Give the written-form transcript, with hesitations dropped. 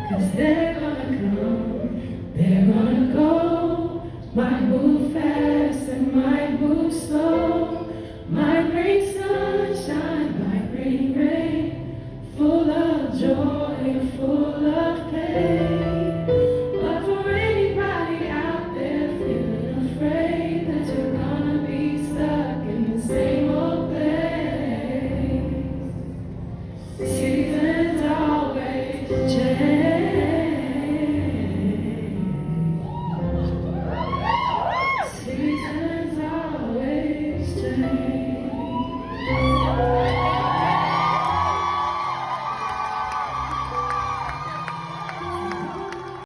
'Cause they're gonna come, they're gonna go. Might move fast and might move slow. Might bring sunshine, might bring rain. Full of joy and full of pain. But for anybody out there feeling afraid that you're gonna be stuck in the same old place, seasons always change. Seasons always change.